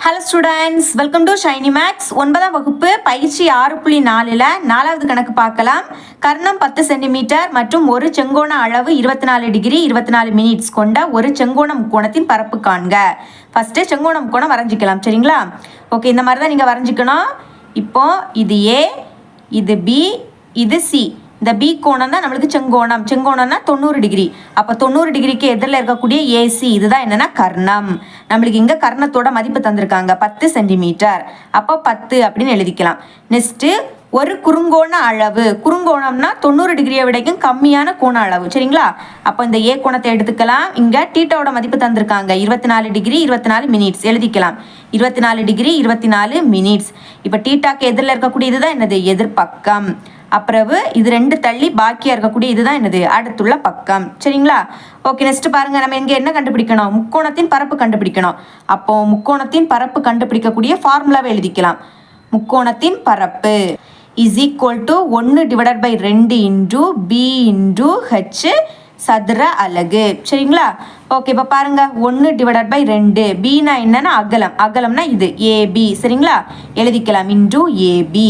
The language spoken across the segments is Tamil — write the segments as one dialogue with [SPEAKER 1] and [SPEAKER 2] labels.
[SPEAKER 1] Hello students, welcome to Shiny Max. 9ஆம் வகுப்பு பயிற்சி 6.4ல் 4வது கணக்கு பார்க்கலாம். கர்ணம் 10 சென்டிமீட்டர் மற்றும் ஒரு செங்கோண அளவு 24 டிகிரி 24 மினிட்ஸ் கொண்ட ஒரு செங்கோண முக்கோணத்தின் பரப்பு காண்க. ஃபஸ்ட்டு செங்கோண முக்கோணம் வரைஞ்சிக்கலாம். சரிங்களா? ஓகே, இந்த மாதிரி தான் நீங்கள் வரைஞ்சிக்கணும். இப்போ இது ஏ, இது பி, இது சி. இந்த பி கோணம் தான் நம்மளுக்கு செங்கோணம். செங்கோணம்னா 90 டிகிரி. அப்போ 90 டிகிரிக்கு எதிரில் இருக்கக்கூடிய ஏசி இதுதான் என்னன்னா கர்ணம். நம்மளுக்கு இங்கே கர்ணத்தோட மதிப்பு தந்திருக்காங்க 10 சென்டிமீட்டர். அப்போ 10 அப்படின்னு எழுதிக்கலாம். நெக்ஸ்ட்டு ஒரு குறுங்கோண அளவு. குறுங்கோணம்னா 90 டிகிரியை விடைக்கும் கம்மியான கோண அளவு. சரிங்களா? அப்போ இந்த ஏ கோணத்தை எடுத்துக்கலாம். இங்கே டீட்டாவோட மதிப்பு தந்திருக்காங்க 24 டிகிரி 24 மினிட்ஸ் எழுதிக்கலாம். 24 டிகிரி 24 மினிட்ஸ். இப்போ டீட்டாக்கு எதிரில் இருக்கக்கூடிய இதுதான் என்னது எதிர்பக்கம். அப்புறம் இது ரெண்டு தள்ளி பாக்கியாக இருக்கக்கூடிய இதுதான் என்னது அடுத்துள்ள பக்கம். சரிங்களா? ஓகே, நெக்ஸ்ட் பாருங்க, நம்ம இங்கே என்ன கண்டுபிடிக்கணும்? முக்கோணத்தின் பரப்பு கண்டுபிடிக்கணும். அப்போ முக்கோணத்தின் பரப்பு கண்டுபிடிக்கக்கூடிய ஃபார்முலாவை எழுதிக்கலாம். முக்கோணத்தின் பரப்பு is equal to 1/2 into b into h சதுர அலகு. சரிங்களா? ஓகே, இப்போ பாருங்க 1/2 பின்னா என்னன்னா அகலம். அகலம்னா இது ஏபி. சரிங்களா? எழுதிக்கலாம் இன்டு ஏபி.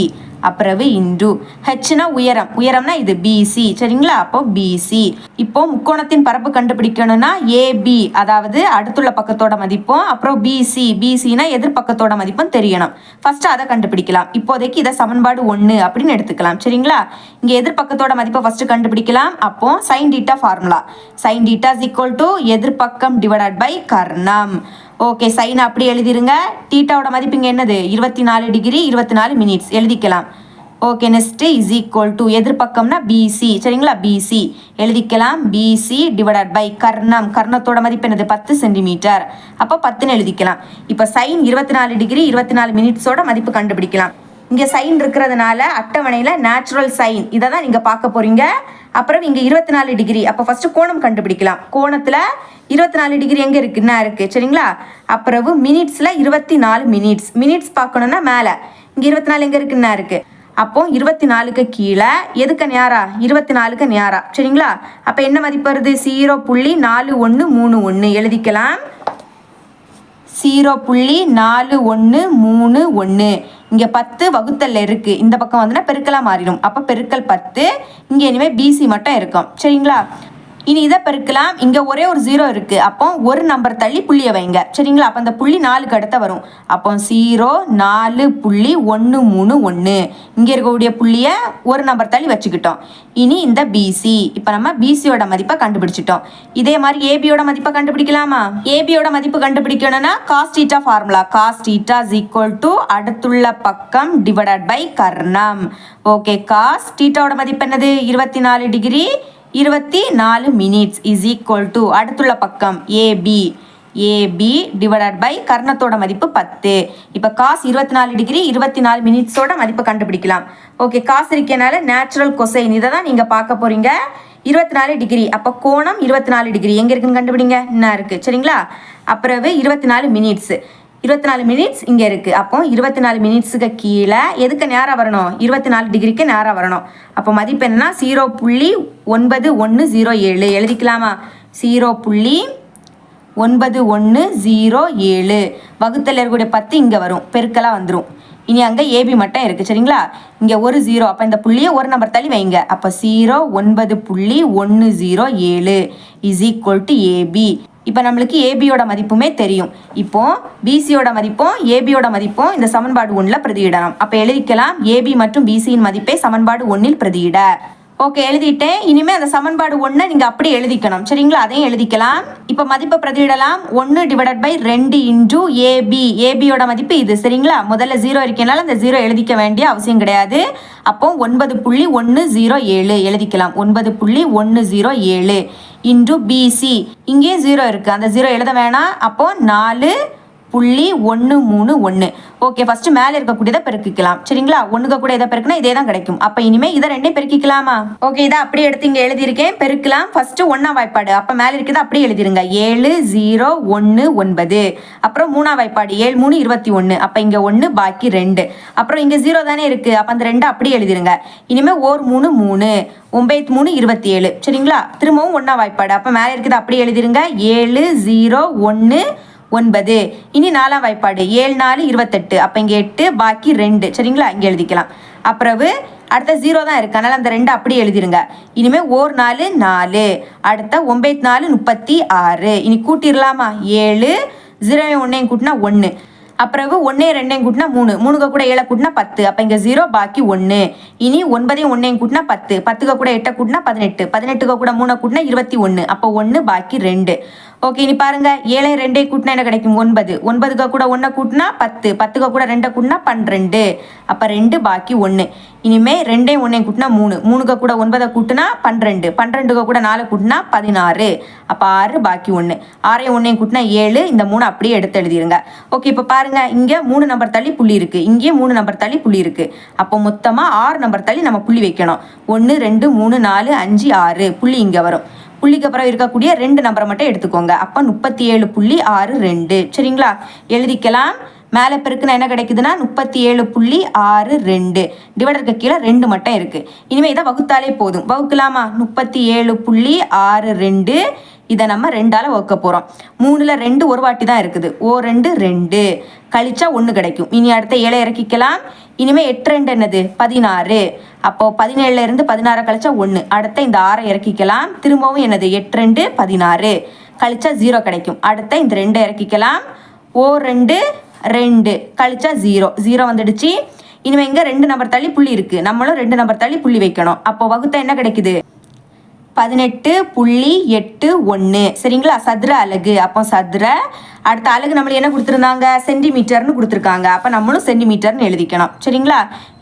[SPEAKER 1] அப்புறம் இன்டு ஹெச்னா உயரம். உயரம்னா இது பிசி. சரிங்களா? அப்போ பிசி. இப்போ முக்கோணத்தின் பரப்பு கண்டுபிடிக்கணும்னா ஏபி அதாவது அடுத்துள்ள பக்கத்தோட மதிப்பும் அப்புறம் பிசி பிசினா எதிர்பக்கத்தோட மதிப்பும் தெரியணும். ஃபர்ஸ்ட் அதை கண்டுபிடிக்கலாம். இப்போதைக்கு இதை சமன்பாடு 1 அப்படின்னு எடுத்துக்கலாம். சரிங்களா? இங்கே எதிர்பக்கத்தோட மதிப்பை ஃபர்ஸ்ட் கண்டுபிடிக்கலாம். அப்போ sine theta formula. Sine theta is equal to எதிர்பக்கம் டிவைடட் பை கர்ணம். ஓகே, சைன் அப்படி எழுதிருங்க. டீட்டாவோட மதிப்பு இங்கே என்னது 24 டிகிரி 24 மினிட்ஸ் எழுதிக்கலாம். Okay, next is equal to எதிர்பக்கம்னா பிசி. சரிங்களா? பிசி எழுதிக்கலாம். பிசி டிவைடட் பை கர்ணம். கர்ணத்தோட மதிப்பு என்னது 10 சென்டிமீட்டர். அப்போ 10ன்னு எழுதிக்கலாம். இப்போ சைன் 24 டிகிரி 24 மினிட்ஸோட மதிப்பு கண்டுபிடிக்கலாம். இங்கே சைன் இருக்கிறதுனால அட்டவணையில் நேச்சுரல் சைன் இதை தான் நீங்கள் பார்க்க போகிறீங்க. அப்புறம் இங்கே 24 டிகிரி. அப்போ ஃபஸ்ட்டு கோணம் கண்டுபிடிக்கலாம். கோணத்தில் 24 டிகிரி எங்கே இருக்குன்னா இருக்குது. சரிங்களா? அப்புறம் மினிட்ஸில் 24 மினிட்ஸ். மினிட்ஸ் பார்க்கணுன்னா மேலே இங்கே 24 எங்கே இருக்குன்னா இருக்குது. அப்போ 24க்கு கீழே எதுக்கு நேரா 24க்கு நேரா. சரிங்களா? அப்போ என்ன மதிப்பு வருது 0.4131 எழுதிக்கலாம். 0.4131. இங்கே 10 வகுத்தல்ல இருக்குது. இந்த பக்கம் வந்துன்னா பெருக்கலாக மாறிடும். அப்போ பெருக்கல் 10. இங்கே இனிமேல் பிசி மட்டும் இருக்கும். சரிங்களா? இனி இதை பெருக்கலாம். இங்கே ஒரே ஒரு 0 இருக்குது. அப்போ ஒரு நம்பர் தள்ளி புள்ளியை வைங்க. சரிங்களா? அப்போ அந்த புள்ளி 4க்கு அடுத்த வரும். அப்போ 0.4.131. இங்கே இருக்கக்கூடிய புள்ளியை ஒரு நம்பர் தள்ளி வச்சுக்கிட்டோம். இனி இந்த பிசி. இப்போ நம்ம பிசியோட மதிப்பை கண்டுபிடிச்சிட்டோம். இதே மாதிரி ஏபியோட மதிப்பை கண்டுபிடிக்கலாமா? ஏபியோட மதிப்பு கண்டுபிடிக்கணும்னா cos theta formula. Cos theta is equal to அடுத்துள்ள பக்கம் டிவைடட் பை கர்ணம். ஓகே, காஸ் டீட்டாவோட மதிப்பு என்னது 24 degree 24 minutes is equal to அடுத்துள்ள பக்கம் ஏபி. ஏபி டிவைடட் பை கர்ணத்தோட மதிப்பு 10. இப்போ காஸ் 24 டிகிரி 24 மினிட்ஸோட மதிப்பை கண்டுபிடிக்கலாம். ஓகே, காசு இருக்கனால நேச்சுரல் கொசைன் இதை தான் நீங்கள் பார்க்க போகிறீங்க. 24 டிகிரி. அப்போ கோணம் 24 டிகிரி எங்கே இருக்குன்னு கண்டுபிடிங்க. என்ன இருக்குது. சரிங்களா? அப்புறம் 24 மினிட்ஸ். 24 மினிட்ஸ் இங்கே இருக்குது. அப்போ 24 மினிட்ஸுக்கு கீழே எதுக்கு நேராக வரணும் 24 டிகிரிக்கு நேராக வரணும். அப்போ மதிப்பு என்னன்னா 0.9107 எழுதிக்கலாமா? 0.9107 வகுத்தல் இருக்கக்கூடிய 10 இங்கே வரும். பெருக்கலாக வந்துடும். இனி அங்கே ஏபி மட்டும் இருக்குது. சரிங்களா? இங்கே ஒரு 0. அப்போ இந்த புள்ளியை ஒரு நம்பர் தள்ளி வைங்க. அப்போ 0.9.107 இஸ் ஈக்குவல் டு ஏபி. இப்போ நம்மளுக்கு ஏபியோட மதிப்புமே தெரியும். இப்போ பிசியோட மதிப்பும் ஏபியோட மதிப்பும் இந்த சமன்பாடு 1ல் பிரதியிடலாம். அப்போ எழுதிக்கலாம் ஏபி மற்றும் பிசியின் மதிப்பை சமன்பாடு 1ல் பிரதியிட. ஓகே, எழுதிட்டேன். இனிமேல் அந்த சமன்பாடு 1 நீங்கள் அப்படி எழுதிக்கணும். சரிங்களா? அதையும் எழுதிக்கலாம். இப்போ மதிப்பை பிரதியிடலாம். 1/2 இன்டு ஏபி. ஏபியோட மதிப்பு இது. சரிங்களா? முதல்ல 0 இருக்கனால அந்த 0 எழுதிக்க வேண்டிய அவசியம் கிடையாது. அப்போ 9.107 எழுதிக்கலாம். 9.107 இன்டு பிசி. இங்கேயும் 0 இருக்குது. அந்த 0 எழுத வேணாம். அப்போ 4.131. ஓகே, ஃபர்ஸ்ட் மேலே இருக்கக்கூடியதை பெருக்கிக்கலாம். சரிங்களா? 1க்கு கூட இதை பெருக்கினா இதே தான் கிடைக்கும். அப்போ இனிமேல் இதை ரெண்டையும் பெருக்கிக்கலாமா? ஓகே, இதை அப்படியே எடுத்து இங்கே எழுதியிருக்கேன். பெருக்கலாம். ஃபர்ஸ்ட் 1ஆம் வாய்ப்பாடு. அப்போ மேலே இருக்கிறத அப்படியே எழுதிருங்க. 7019. அப்புறம் 3ஆம் வாய்ப்பாடு 7 3 21. அப்போ இங்கே 1 பாக்கி 2. அப்புறம் இங்கே 0 தானே இருக்குது. அப்போ அந்த 2 அப்படியே எழுதிருங்க. இனிமேல் 1 3 3 9 3 27. சரிங்களா? திரும்பவும் 1ஆம் வாய்ப்பாடு. அப்போ மேலே இருக்கிறத அப்படியே எழுதிருங்க. 7 0 1 9. இனி 4ஆம் வாய்ப்பாடு 7 4 28. அப்போ இங்கே 8 பாக்கி 2. சரிங்களா, இங்கே எழுதிக்கலாம். அப்புறவு அடுத்த 0 தான் இருக்குது, அதனால் அந்த 2 அப்படியே எழுதிருங்க. இனிமேல் 1 4 4. அடுத்த 9 4 36. இனி கூட்டிடலாமா? 7 0 1 கூட்டினா 1. அப்புறம் 1 2 கூட்டினா 3. 3 கூட 7 கூட்டினா 10. அப்போ இங்கே 0 பாக்கி 1. இனி 9 1 கூட்டினா 10. 10 கூட 8 கூட்டினா 18. 18 கூட 3 கூட்டினா 21. அப்போ 1 பாக்கி 2. ஓகே, இனி பாருங்க 7 2 கூட்டினா என்ன கிடைக்கும்? 9. 9 கூட 1 கூட்டினா 10. 10 கூட 2 கூட்டினா 12. அப்போ 2 பாக்கி 1. இனிமே 2 1 கூட்டினா 3. 3 கூட 9 கூட்டினா 12. 12 கூட 4 கூட்டினா 16. அப்போ 6 பாக்கி 1. 6 1 கூட்டினா 7. இந்த 3 அப்படியே எடுத்து எழுதிருங்க. ஓகே, இப்போ பாருங்க இங்கே 3 நம்பர் தள்ளி புள்ளி இருக்கு, இங்கேயே 3 நம்பர் தள்ளி புள்ளி இருக்கு. அப்போ மொத்தமாக 6 நம்பர் தள்ளி நம்ம புள்ளி வைக்கணும். 1 2 3 4 5 6 புள்ளி இங்கே வரும். புள்ளிக்கு அப்புறம் இருக்கக்கூடிய 2 நம்பரை மட்டும் எடுத்துக்கோங்க. அப்போ 37.62. சரிங்களா, எழுதிக்கலாம். மேலே பெருக்குனா என்ன கிடைக்குதுன்னா 37.62. டிவைடருக்கு கீழே 2 மட்டும் இருக்குது. இனிமேல் இதை வகுத்தாலே போதும். வகுக்கலாமா? 37.62. இதை நம்ம 2ஆல் வகுக்க போகிறோம். 3ல் 2 ஒரு வாட்டி தான் இருக்குது. 2 2 கழிச்சா 1 கிடைக்கும். இனி அடுத்த 7 இறக்கிக்கலாம். இனிமேல் 8 2 என்னது? 16. அப்போது 17 இருந்து 16 கழிச்சா 1. அடுத்த இந்த 6 இறக்கிக்கலாம். திரும்பவும் என்னது? 8 2 16 கழிச்சா 0 கிடைக்கும். அடுத்த இந்த 2 இறக்கிக்கலாம். 2 2 கழிச்சா 0 வந்துடுச்சு. இனிமேல் இங்கே 2 நம்பர் தள்ளி புள்ளி இருக்குது, நம்மளும் 2 நம்பர் தள்ளி புள்ளி வைக்கணும். அப்போ வகுத்தா என்ன கிடைக்குது? 18.81. சரிங்களா, சதுர அலகு. அப்போ சதுர அடுத்த அலகு நம்மளுக்கு என்ன கொடுத்துருந்தாங்க? சென்டிமீட்டர்னு கொடுத்துருக்காங்க. அப்போ நம்மளும் சென்டிமீட்டர்னு எழுதிக்கணும். சரிங்களா,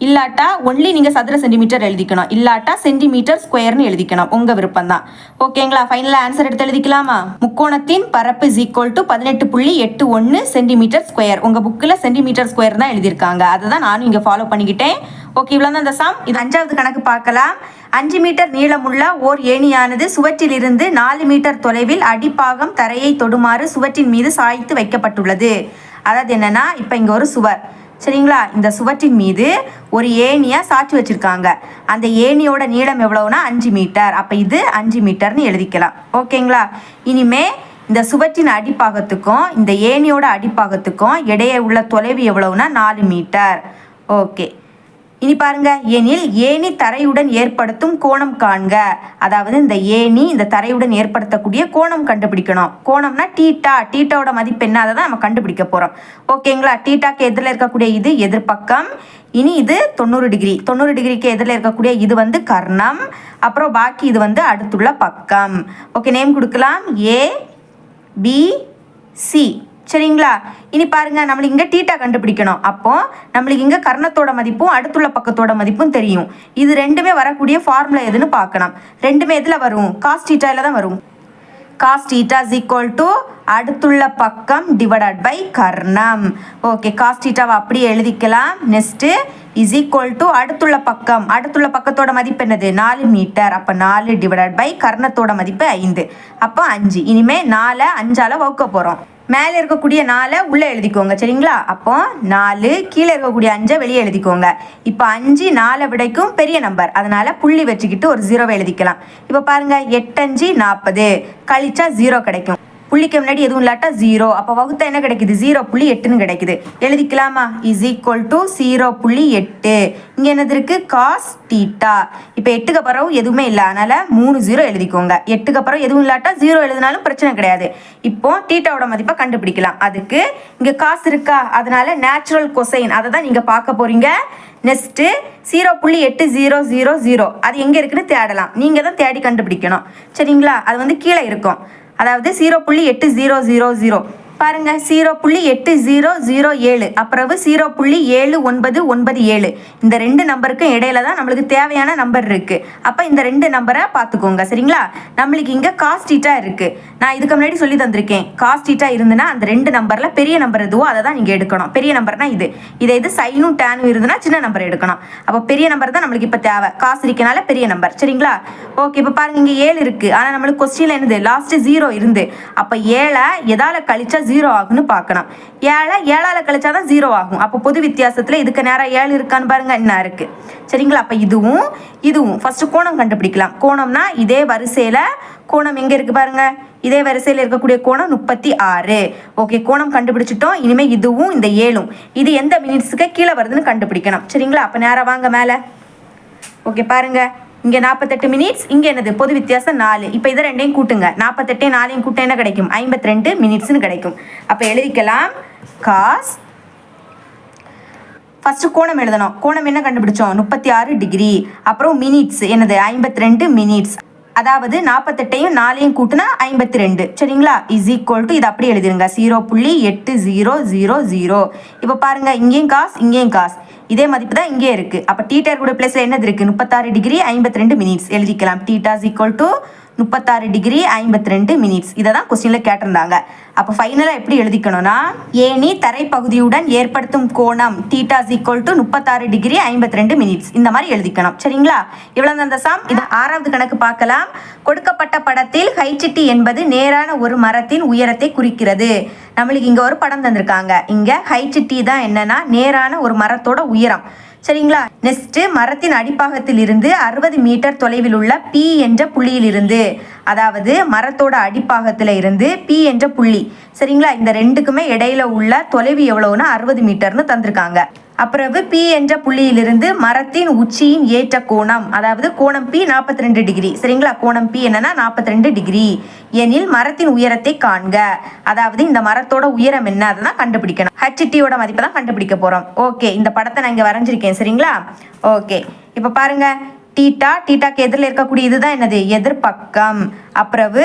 [SPEAKER 1] இல்லாட்டா ஒன்லி நீங்கள் சதுர சென்டிமீட்டர் எழுதிக்கணும், இல்லாட்டா சென்டிமீட்டர் ஸ்கொயர்னு எழுதிக்கணும், உங்கள் விருப்பம் தான். ஓகேங்களா, ஃபைனலாக ஆன்சர் எடுத்து எழுதிக்கலாமா? முக்கோணத்தின் பரப்பு = 18.81 சென்டிமீட்டர் ஸ்கொயர். உங்கள் புக்கில் சென்டிமீட்டர் ஸ்கொயர் தான் எழுதியிருக்காங்க, அதை தான் நானும் இங்கே ஃபாலோ பண்ணிக்கிட்டேன். ஓகே, இவ்வளோ தான் இந்த சம். இது 5வது கணக்கு பார்க்கலாம். 5 மீட்டர் நீளமுள்ள ஓர் ஏணியானது சுவற்றிலிருந்து 4 மீட்டர் தொலைவில் அடிப்பாகம் தரையை தொடுமாறு சுவற்றின் மீது சாய்த்து வைக்கப்பட்டுள்ளது. அதாவது என்னன்னா, இப்போ இங்கே ஒரு சுவர், சரிங்களா, இந்த சுவற்றின் மீது ஒரு ஏணியை சாய்ச்சி வச்சுருக்காங்க. அந்த ஏணியோட நீளம் எவ்வளோனா 5 மீட்டர். அப்போ இது 5 மீட்டர்னு எழுதிக்கலாம். ஓகேங்களா, இனிமே இந்த சுவற்றின் அடிப்பாகத்துக்கும் இந்த ஏணியோட அடிப்பாகத்துக்கும் இடையே உள்ள தொலைவு எவ்வளோனா 4 மீட்டர். ஓகே, இனி பாருங்க, எனில் ஏணி தரையுடன் ஏற்படுத்தும் கோணம் காண்க. அதாவது இந்த ஏணி இந்த தரையுடன் ஏற்படுத்தக்கூடிய கோணம் கண்டுபிடிக்கணும். கோணம்னா டீட்டாவோட மதிப்பு என்ன, அதை தான் நம்ம கண்டுபிடிக்க போகிறோம். ஓகேங்களா, டீட்டாக்கு எதிரில் இருக்கக்கூடிய இது எதிர்பக்கம். இனி இது 90 டிகிரி. 90 டிகிரிக்கு எதிரில் இருக்கக்கூடிய இது வந்து கர்ணம். அப்புறம் பாக்கி இது வந்து அடுத்துள்ள பக்கம். ஓகே, நேம் கொடுக்கலாம் ABC. சரிங்களா, இனி பாருங்க, நம்மளுக்கு இங்கே டீட்டா கண்டுபிடிக்கணும். அப்போ நம்மளுக்கு இங்கே கர்ணத்தோட மதிப்பும் அடுத்துள்ள பக்கத்தோட மதிப்பும் தெரியும். இது ரெண்டுமே வரக்கூடிய ஃபார்முலா எதுன்னு பார்க்கணும். ரெண்டுமே எதில் வரும்? காஸ் டீட்டாவில் தான் வரும். காஸ் டீட்டா அடுத்துள்ள பக்கம் டிவைடட் பை கர்ணம். ஓகே, காஸ் டீட்டாவை அப்படியே எழுதிக்கலாம். நெக்ஸ்ட்டு அடுத்துள்ள பக்கம், அடுத்துள்ள பக்கத்தோட மதிப்பு என்னது? 4 மீட்டர். அப்போ 4 டிவைடட் பை கர்ணத்தோட மதிப்பு 5. அப்போ 5. இனிமேல் 4 5ஆல் வகுக்க போகிறோம். மேலே இருக்கக்கூடிய 4 உள்ளே எழுதிக்கோங்க. சரிங்களா, அப்போ 4 கீழே இருக்கக்கூடிய 5 வெளியே எழுதிக்கோங்க. இப்போ 5 4 விடைக்கும் பெரிய நம்பர், அதனால புள்ளி வச்சுக்கிட்டு ஒரு 0 எழுதிக்கலாம். இப்போ பாருங்க, 8 5 40 கழிச்சா 0 கிடைக்கும். புள்ளிக்கு முன்னாடி எதுவும் இல்லாட்டா 0. அப்போ வகுத்தா என்ன கிடைக்குது? 0.8ன்னு கிடைக்குது. எழுதிக்கலாமா? =0.8. இங்கே என்னது இருக்குது? Cos theta. இப்போ 8க்கு அப்புறம் எதுவுமே இல்லை, அதனால் 3 0 எழுதிக்கோங்க. 8க்கு அப்புறம் எதுவும் இல்லாட்டா 0 எழுதினாலும் பிரச்சனை கிடையாது. இப்போ டீட்டாவோட மதிப்பை கண்டுபிடிக்கலாம். அதுக்கு இங்கே காசு இருக்கா, அதனால நேச்சுரல் கொசைன் அதை தான் நீங்கள் பார்க்க போகிறீங்க. நெக்ஸ்ட்டு 0.8000 அது எங்கே இருக்குன்னு தேடலாம். நீங்கள் தான் தேடி கண்டுபிடிக்கணும். சரிங்களா, அது வந்து கீழே இருக்கும். அதாவது 0.8000 பாருங்க, 0.8007 அப்புறம் 0.7997. இந்த 2 நம்பருக்கும் இடையில தான் நம்மளுக்கு தேவையான நம்பர் இருக்கு. அப்போ இந்த 2 நம்பரை பார்த்துக்கோங்க. சரிங்களா, நம்மளுக்கு இங்கே காஸ் டீட்டா இருக்கு. நான் இதுக்கு முன்னாடி சொல்லி தந்திருக்கேன். காஸ் டீட்டா இருந்துன்னா அந்த 2 நம்பர்ல பெரிய நம்பர் எதுவோ அதை தான் நீங்கள் எடுக்கணும். பெரிய நம்பர்னா இது சைனும் டேனும் இருந்துன்னா சின்ன நம்பர் எடுக்கணும். அப்போ பெரிய நம்பர் தான் நம்மளுக்கு இப்போ தேவை. காசு இருக்கனால பெரிய நம்பர். சரிங்களா, ஓகே. இப்போ பாருங்க, இங்கே 7 இருக்கு. ஆனால் நம்மளுக்கு கொஸ்டின்ல என்னது? லாஸ்ட் 0 இருந்து. அப்போ 7 எதால கழிச்சா
[SPEAKER 2] 0 ஆகும்னு பார்க்கணும். 7ஆல் கழிச்சாதான் 0 ஆகும். அப்போ பொது வித்தியாசத்தில் இதுக்கு நேரம் 7 இருக்கான்னு பாருங்க, என்ன இருக்கு. சரிங்களா? அப்போ இதுவும் ஃபர்ஸ்ட் கோணம் கண்டுபிடிக்கலாம். கோணம்னா இதே வரிசையில் கோணம் எங்கே இருக்கு பாருங்க, இதே வரிசையில் இருக்கக்கூடிய கோணம் 36. ஓகே, கோணம் கண்டுபிடிச்சிட்டோம். இனிமேல் இதுவும் இந்த 7ம் இது எந்த மினிட்ஸுக்கு கீழே வருதுன்னு கண்டுபிடிக்கணும். சரிங்களா? அப்போ நேரம் வாங்க மேலே. ஓகே பாருங்க, இங்கே 48 மினிட்ஸ், இங்கே என்னது பொது வித்தியாசம் 4. இப்போ இதை ரெண்டையும் கூட்டுங்க. 48 4 கூட்ட என்ன கிடைக்கும்? 52 மினிட்ஸ்னு கிடைக்கும். அப்போ எழுதிக்கலாம் காஸ். ஃபர்ஸ்ட் கோணம் எழுதணும். கோணம் என்ன கண்டுபிடிச்சோம்? 36 டிகிரி. அப்புறம் மினிட்ஸ் என்னது? 52 மினிட்ஸ். அதாவது 48ஐயும் 4ஐயும் கூட்டினா 52. சரிங்களா? இஸ் ஈக்குவல் டு, இது அப்படி எழுதிருங்க, 0.8000. இப்போ பாருங்க, இங்கேயும் காஸ் இங்கேயும் காஸ், இதே மதிப்பு தான் இங்கே இருக்கு. அப்போ டீட்டா கூட பிளேஸ்ல என்னது இருக்கு? 36 டிகிரி 52 மினிட்ஸ் எழுதிக்கலாம். Theta is equal to 36 degree 52 minutes. இதை தான் கொஸ்டின்ல கேட்டிருந்தாங்க. அப்போ ஃபைனலாக எப்படி எழுதிக்கணும்னா, ஏணி தரைப்பகுதியுடன் ஏற்படுத்தும் கோணம் theta is equal to 36 degree 52 minutes. இந்த மாதிரி எழுதிக்கணும். சரிங்களா? இவ்வளவு அந்த சம். இது 6வது கணக்கு பார்க்கலாம். கொடுக்கப்பட்ட படத்தில் HT என்பது நேரான ஒரு மரத்தின் உயரத்தை குறிக்கிறது. நம்மளுக்கு இங்க ஒரு படம் தந்திருக்காங்க. இங்க HT தான் என்னன்னா நேரான ஒரு மரத்தோட உயரம். சரிங்களா? நெக்ஸ்ட், மரத்தின் அடிப்பாகத்தில் இருந்து 60 மீட்டர் தொலைவில் உள்ள P என்ற புள்ளியில் இருந்து, அதாவது மரத்தோட அடிப்பாகத்தில் இருந்து P என்ற புள்ளி, சரிங்களா, இந்த ரெண்டுக்குமே இடையில உள்ள தொலைவு எவ்வளவுன்னா 60 மீட்டர்னு தந்திருக்காங்க. அப்புறம் P என்ற புள்ளியிலிருந்து மரத்தின் உச்சியின் ஏற்ற கோணம், அதாவது கோணம் P 42 டிகிரி. சரிங்களா? கோணம் P என்னன்னா 42 டிகிரி எனில் மரத்தின் உயரத்தை காண்க. அதாவது இந்த மரத்தோட உயரம் என்ன, அதை கண்டுபிடிக்கணும். HTயோட மதிப்பை தான் கண்டுபிடிக்க போறோம். ஓகே, இந்த படத்தை நான் இங்க வரைஞ்சிருக்கேன். சரிங்களா? ஓகே, இப்ப பாருங்க, டீட்டாக்கு எதிரில் இருக்கக்கூடிய இதுதான் என்னது? எதிர்பக்கம். அப்புறம்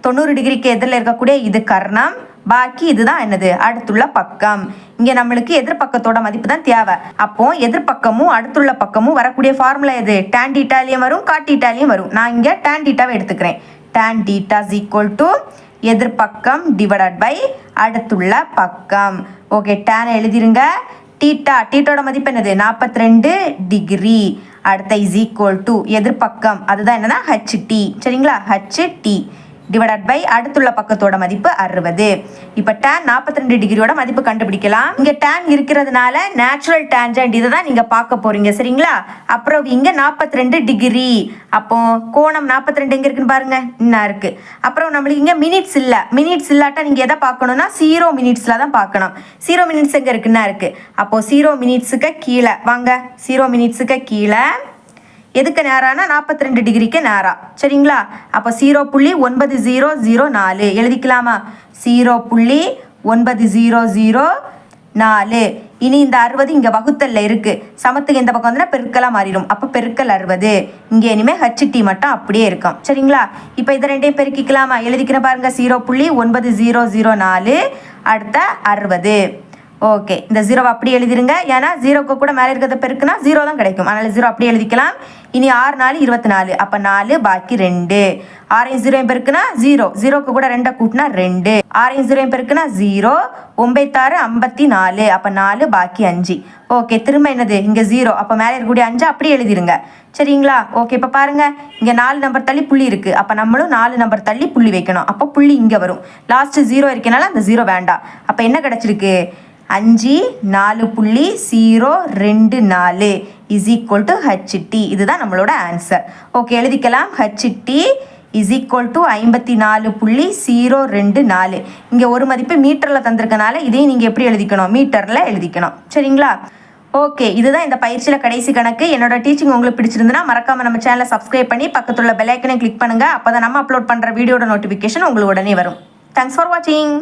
[SPEAKER 2] 90 டிகிரிக்கு எதிரில் இருக்கக்கூடிய இது கர்ணம். பாக்கி இதுதான் என்னது? அடுத்துள்ள பக்கம். இங்க நம்மளுக்கு எதிர்பக்கத்தோட மதிப்பு தான் தேவை. அப்போ எதிர்பக்கமும் அடுத்துள்ள பக்கமும் வரக்கூடிய ஃபார்முலா எது? டான் டீட்டாலையும் வரும், காட் டீட்டாலையும் வரும். நான் இங்க டான் டீட்டாவை எடுத்துக்கிறேன். Tan theta is equal to எதிர்பக்கம் டிவைடட் பை அடுத்துள்ள பக்கம். Okay, Don எழுதிருங்க. டீட்டோட மதிப்பு என்னது? 42 டிகிரி. அடுத்த இஸ் ஈக்குவல் டு எதிர்பக்கம், அதுதான் என்னன்னா HT. சரிங்களா? HT டிவைடட் பை அடுத்துள்ள பக்கத்தோட மதிப்பு 60. இப்போ tan 42 டிகிரியோட மதிப்பு கண்டுபிடிக்கலாம். இங்க tan இருக்கிறதுனால நேச்சுரல் டான்ஜென்ட் இதை தான் நீங்க பார்க்க போறீங்க. சரிங்களா? அப்புறம் இங்க 42 டிகிரி. அப்போ கோணம் 42 எங்க இருக்குன்னு பாருங்க, என்ன இருக்கு. அப்புறம் நம்மளுக்கு இங்க மினிட்ஸ் இல்ல. மினிட்ஸ் இல்லாட்டா நீங்க எதை பார்க்கணும்னா 0 மினிட்ஸ்ல தான் பார்க்கணும். 0 மினிட்ஸ் எங்க இருக்குன்னா இருக்கு. அப்போ 0 மினிட்ஸுக்கு கீழே வாங்க. 0 மினிட்ஸுக்கு கீழே எதுக்கு நேரானா 42 டிகிரிக்கு நேரா. சரிங்களா? அப்போ 0.9004 எழுதிக்கலாமா? 0.9004. இனி இந்த 60 இங்க வகுத்தல்ல இருக்கு. சமத்துக்கு இந்த பக்கம் வந்து பெருக்கலா மாறிடும். அப்ப பெருக்கல் 60. இங்க இனிமே HT மட்டும் அப்படியே இருக்கும். சரிங்களா? இப்போ இதை ரெண்டையும் பெருக்கிக்கலாமா? எழுதிக்கிற பாருங்க, 0.9004 அடுத்த 60. ஓகே, இந்த 0 அப்படி எழுதிருங்க. ஏன்னா 0க்கு கூட மேலே இருக்கிறத பெருக்குனா 0 தான் கிடைக்கும். அதனால 0 அப்படி எழுதிக்கலாம். இனி 6 4 24. அப்ப 4 பாக்கி 2. 6 0 பெருக்குனா 0. 0க்கு கூட 2 கூட்டினா 2. 6 0 பெருக்குனா 0. 9 6 54. அப்ப 4 பாக்கி 5. ஓகே, திரும்ப என்னது? இங்க 0. அப்ப மேலே இருக்கக்கூடிய 5 அப்படி எழுதிருங்க. சரிங்களா? ஓகே, இப்ப பாருங்க, இங்க 4 நம்பர் தள்ளி புள்ளி இருக்கு. அப்ப நம்மளும் 4 நம்பர் தள்ளி புள்ளி வைக்கணும். அப்ப புள்ளி இங்க வரும். லாஸ்ட் 0 இருக்கனால அந்த 0 வேண்டாம். அப்ப என்ன கிடைச்சிருக்கு? 5 4.024 இஸ் ஈக்குவல் டு HT. இதுதான் நம்மளோட ஆன்சர். ஓகே, எழுதிக்கலாம். HT is equal to 54.024. இங்கே ஒரு மதிப்பு மீட்டரில் தந்திருக்கனால இதையும் நீங்கள் எப்படி எழுதிக்கணும்? மீட்டரில் எழுதிக்கணும். சரிங்களா? ஓகே, இதுதான் இந்த பயிற்சியில் கடைசி கணக்கு. என்னோட டீச்சிங் உங்களுக்கு பிடிச்சிருந்துன்னா மறக்காம நம்ம சேனலை சப்ஸ்கிரைப் பண்ணி பக்கத்துள்ள பெல் ஐக்கனை கிளிக் பண்ணுங்க. அப்போ தான் நம்ம அப்லோட் பண்ணுற வீடியோட நோட்டிஃபிகேஷன் உங்களுக்கு உடனே வரும். தேங்க்ஸ் ஃபார் வாட்சிங்.